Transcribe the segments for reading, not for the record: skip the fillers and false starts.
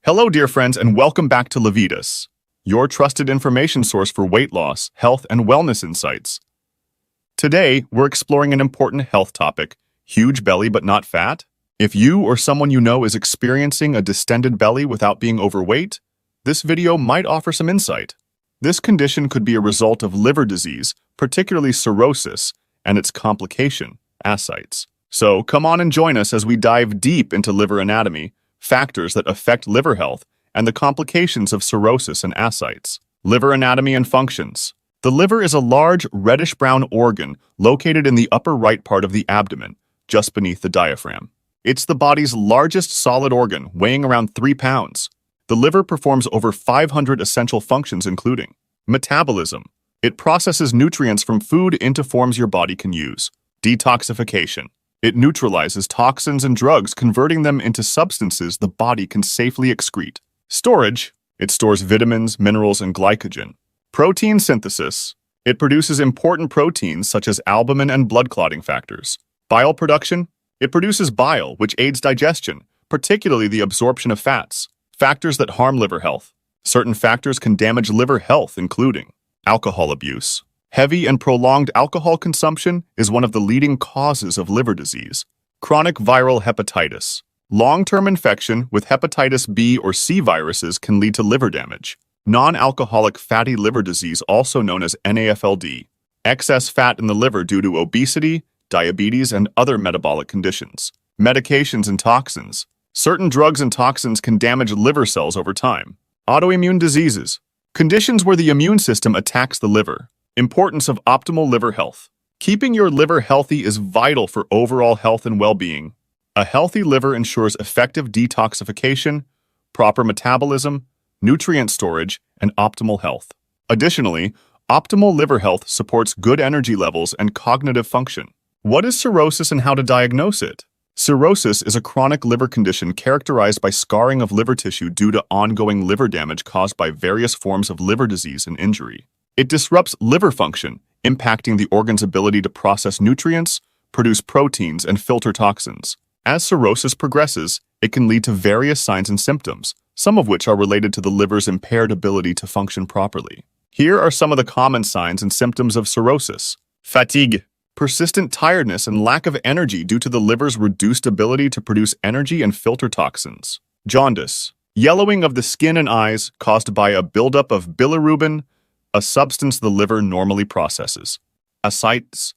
Hello, dear friends, and welcome back to Levitas, your trusted information source for weight loss, health, and wellness insights. Today, we're exploring an important health topic, huge belly but not fat. If you or someone you know is experiencing a distended belly without being overweight, this video might offer some insight. This condition could be a result of liver disease, particularly cirrhosis, and its complication, ascites. So come on and join us as we dive deep into liver anatomy, factors that affect liver health, and the complications of cirrhosis and ascites. Liver anatomy and functions. The liver is a large, reddish-brown organ located in the upper right part of the abdomen, just beneath the diaphragm. It's the body's largest solid organ, weighing around 3 pounds. The liver performs over 500 essential functions, including metabolism. It processes nutrients from food into forms your body can use. Detoxification. It neutralizes toxins and drugs, converting them into substances the body can safely excrete. Storage. It stores vitamins, minerals, and glycogen. Protein synthesis. It produces important proteins such as albumin and blood clotting factors. Bile production. It produces bile, which aids digestion, particularly the absorption of fats. Factors that harm liver health. Certain factors can damage liver health, including alcohol abuse. Heavy and prolonged alcohol consumption is one of the leading causes of liver disease. Chronic viral hepatitis. Long-term infection with hepatitis B or C viruses can lead to liver damage. Non-alcoholic fatty liver disease, also known as NAFLD. Excess fat in the liver due to obesity, diabetes, and other metabolic conditions. Medications and toxins. Certain drugs and toxins can damage liver cells over time. Autoimmune diseases. Conditions where the immune system attacks the liver. Importance of optimal liver health. Keeping your liver healthy is vital for overall health and well-being. A healthy liver ensures effective detoxification, proper metabolism, nutrient storage, and optimal health. Additionally, optimal liver health supports good energy levels and cognitive function. What is cirrhosis and how to diagnose it? Cirrhosis is a chronic liver condition characterized by scarring of liver tissue due to ongoing liver damage caused by various forms of liver disease and injury. It disrupts liver function, impacting the organ's ability to process nutrients, produce proteins, and filter toxins. As cirrhosis progresses, it can lead to various signs and symptoms, some of which are related to the liver's impaired ability to function properly. Here are some of the common signs and symptoms of cirrhosis. Fatigue. Persistent tiredness and lack of energy due to the liver's reduced ability to produce energy and filter toxins. Jaundice. Yellowing of the skin and eyes caused by a buildup of bilirubin, a substance the liver normally processes. Ascites.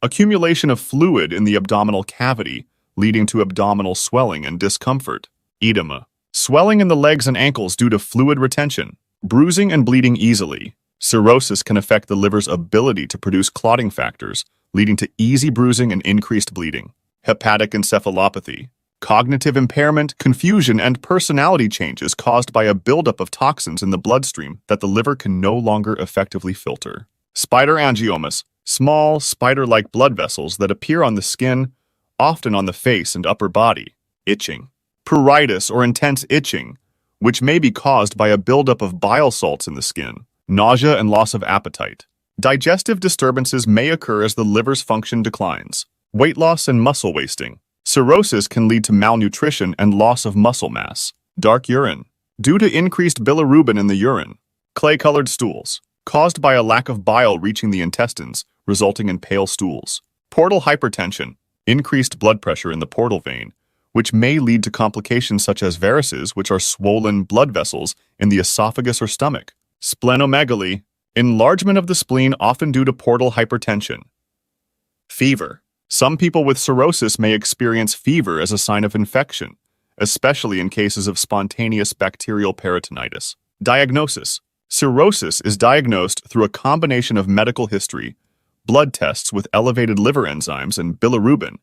Accumulation of fluid in the abdominal cavity, leading to abdominal swelling and discomfort. Edema. Swelling in the legs and ankles due to fluid retention. Bruising and bleeding easily. Cirrhosis can affect the liver's ability to produce clotting factors, leading to easy bruising and increased bleeding. Hepatic encephalopathy. Cognitive impairment, confusion, and personality changes caused by a buildup of toxins in the bloodstream that the liver can no longer effectively filter. Spider angiomas. Small, spider-like blood vessels that appear on the skin, often on the face and upper body. Itching. Pruritus or intense itching, which may be caused by a buildup of bile salts in the skin. Nausea and loss of appetite. Digestive disturbances may occur as the liver's function declines. Weight loss and muscle wasting. Cirrhosis can lead to malnutrition and loss of muscle mass. Dark urine. Due to increased bilirubin in the urine. Clay-colored stools. Caused by a lack of bile reaching the intestines, resulting in pale stools. Portal hypertension. Increased blood pressure in the portal vein, which may lead to complications such as varices, which are swollen blood vessels in the esophagus or stomach. Splenomegaly. Enlargement of the spleen, often due to portal hypertension. Fever. Some people with cirrhosis may experience fever as a sign of infection, especially in cases of spontaneous bacterial peritonitis. Diagnosis. Cirrhosis is diagnosed through a combination of medical history, blood tests with elevated liver enzymes and bilirubin,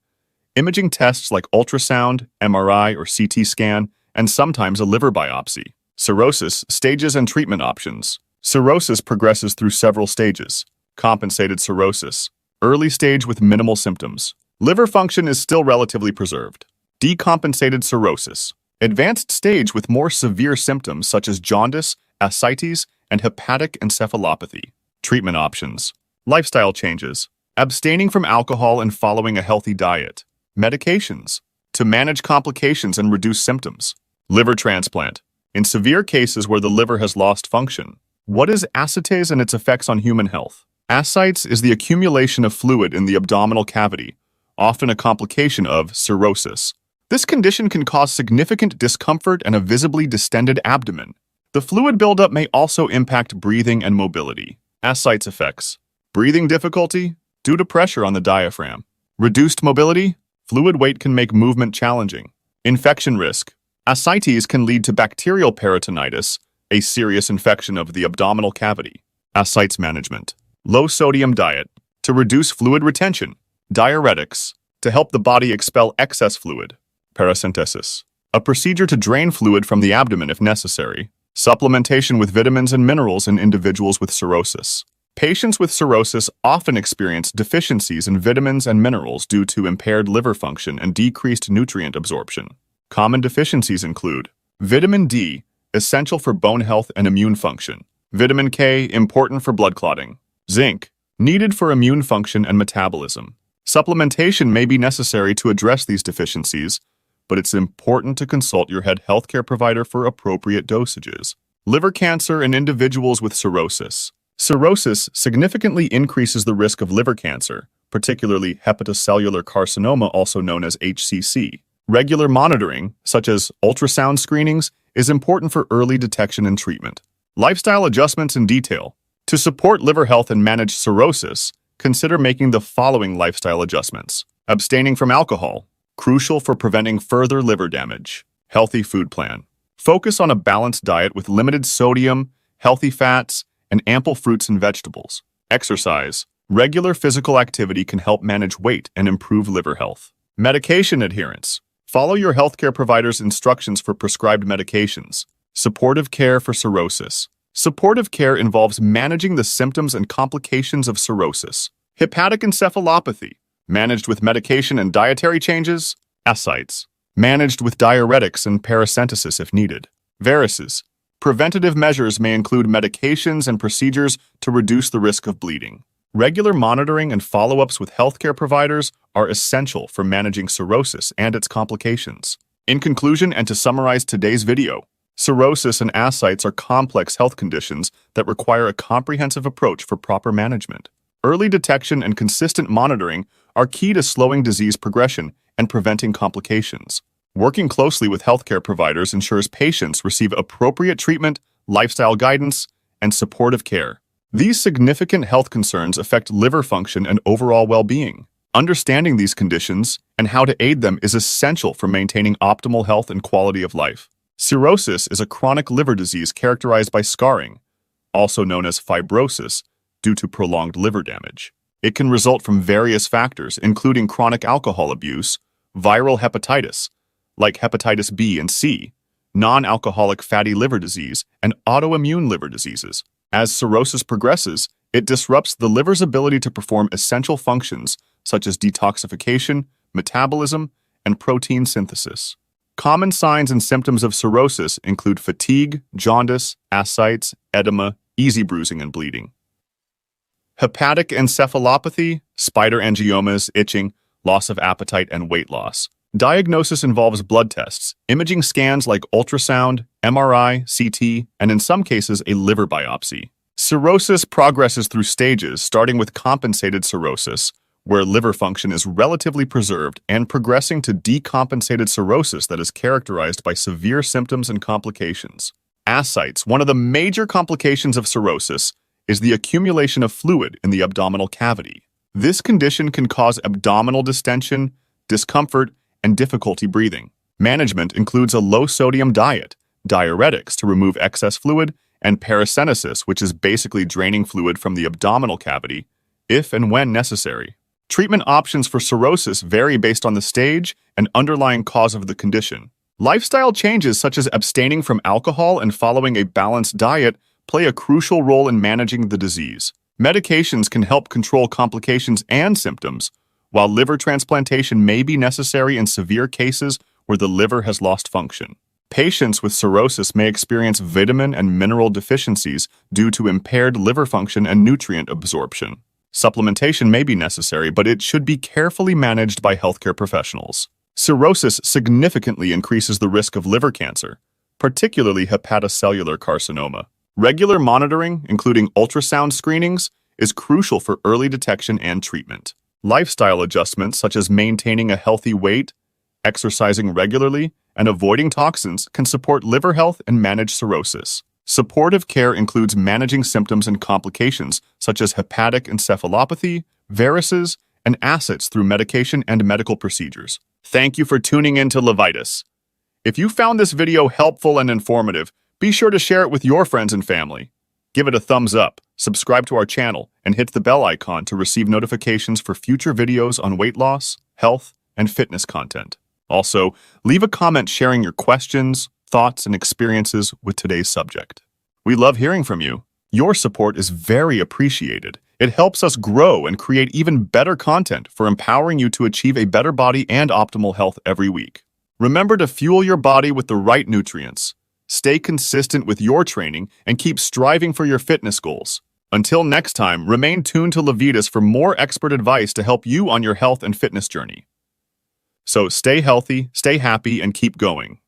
imaging tests like ultrasound, MRI, or CT scan, and sometimes a liver biopsy. Cirrhosis, stages and treatment options. Cirrhosis progresses through several stages. Compensated cirrhosis. Early stage with minimal symptoms. Liver function is still relatively preserved. Decompensated cirrhosis. Advanced stage with more severe symptoms such as jaundice, ascites, and hepatic encephalopathy. Treatment options. Lifestyle changes. Abstaining from alcohol and following a healthy diet. Medications. To manage complications and reduce symptoms. Liver transplant. in severe cases where the liver has lost function. What is ascites and its effects on human health? Ascites is the accumulation of fluid in the abdominal cavity, often a complication of cirrhosis. This condition can cause significant discomfort and a visibly distended abdomen. The fluid buildup may also impact breathing and mobility. Ascites effects: breathing difficulty due to pressure on the diaphragm. Reduced mobility, fluid weight can make movement challenging. Infection risk: ascites can lead to bacterial peritonitis, a serious infection of the abdominal cavity. Ascites management: low sodium diet to reduce fluid retention. Diuretics to help the body expel excess fluid. Paracentesis, a procedure to drain fluid from the abdomen if necessary. Supplementation with vitamins and minerals in individuals with cirrhosis. Patients with cirrhosis often experience deficiencies in vitamins and minerals due to impaired liver function and decreased nutrient absorption. Common deficiencies include vitamin D, essential for bone health and immune function. Vitamin K, important for blood clotting. Zinc, needed for immune function and metabolism. Supplementation may be necessary to address these deficiencies, but it's important to consult your healthcare provider for appropriate dosages. Liver cancer in individuals with cirrhosis. Cirrhosis significantly increases the risk of liver cancer, particularly hepatocellular carcinoma, also known as HCC. Regular monitoring, such as ultrasound screenings, is important for early detection and treatment. Lifestyle adjustments in detail. To support liver health and manage cirrhosis, consider making the following lifestyle adjustments. Abstaining from alcohol, crucial for preventing further liver damage. Healthy food plan. Focus on a balanced diet with limited sodium, healthy fats, and ample fruits and vegetables. Exercise. Regular physical activity can help manage weight and improve liver health. Medication adherence. Follow your healthcare provider's instructions for prescribed medications. Supportive care for cirrhosis. Supportive care involves managing the symptoms and complications of cirrhosis. Hepatic encephalopathy, managed with medication and dietary changes. Ascites, managed with diuretics and paracentesis if needed. Varices, preventative measures may include medications and procedures to reduce the risk of bleeding. Regular monitoring and follow-ups with healthcare providers are essential for managing cirrhosis and its complications. In conclusion, and to summarize today's video, cirrhosis and ascites are complex health conditions that require a comprehensive approach for proper management. Early detection and consistent monitoring are key to slowing disease progression and preventing complications. Working closely with healthcare providers ensures patients receive appropriate treatment, lifestyle guidance, and supportive care. These significant health concerns affect liver function and overall well-being. Understanding these conditions and how to aid them is essential for maintaining optimal health and quality of life. Cirrhosis is a chronic liver disease characterized by scarring, also known as fibrosis, due to prolonged liver damage. It can result from various factors, including chronic alcohol abuse, viral hepatitis, like hepatitis B and C, non-alcoholic fatty liver disease, and autoimmune liver diseases. As cirrhosis progresses, it disrupts the liver's ability to perform essential functions such as detoxification, metabolism, and protein synthesis. Common signs and symptoms of cirrhosis include fatigue, jaundice, ascites, edema, easy bruising, and bleeding. Hepatic encephalopathy, spider angiomas, itching, loss of appetite, and weight loss. Diagnosis involves blood tests, imaging scans like ultrasound, MRI, CT, and in some cases a liver biopsy. Cirrhosis progresses through stages, starting with compensated cirrhosis, where liver function is relatively preserved, and progressing to decompensated cirrhosis that is characterized by severe symptoms and complications. Ascites, one of the major complications of cirrhosis, is the accumulation of fluid in the abdominal cavity. This condition can cause abdominal distension, discomfort, and difficulty breathing. Management includes a low-sodium diet, diuretics to remove excess fluid, and paracentesis, which is basically draining fluid from the abdominal cavity, if and when necessary. Treatment options for cirrhosis vary based on the stage and underlying cause of the condition. Lifestyle changes such as abstaining from alcohol and following a balanced diet play a crucial role in managing the disease. Medications can help control complications and symptoms, while liver transplantation may be necessary in severe cases where the liver has lost function. Patients with cirrhosis may experience vitamin and mineral deficiencies due to impaired liver function and nutrient absorption. Supplementation may be necessary, but it should be carefully managed by healthcare professionals. Cirrhosis significantly increases the risk of liver cancer, particularly hepatocellular carcinoma. Regular monitoring, including ultrasound screenings, is crucial for early detection and treatment. Lifestyle adjustments such as maintaining a healthy weight, exercising regularly, and avoiding toxins can support liver health and manage cirrhosis. Supportive care includes managing symptoms and complications such as hepatic encephalopathy, varices, and ascites through medication and medical procedures. Thank you for tuning in to Levitas. If you found this video helpful and informative, be sure to share it with your friends and family. Give it a thumbs up, subscribe to our channel, and hit the bell icon to receive notifications for future videos on weight loss, health, and fitness content. Also, leave a comment sharing your questions, thoughts, and experiences with today's subject. We love hearing from you. Your support is very appreciated. It helps us grow and create even better content for empowering you to achieve a better body and optimal health every week. Remember to fuel your body with the right nutrients. Stay consistent with your training and keep striving for your fitness goals. Until next time, remain tuned to Levitas for more expert advice to help you on your health and fitness journey. So stay healthy, stay happy, and keep going.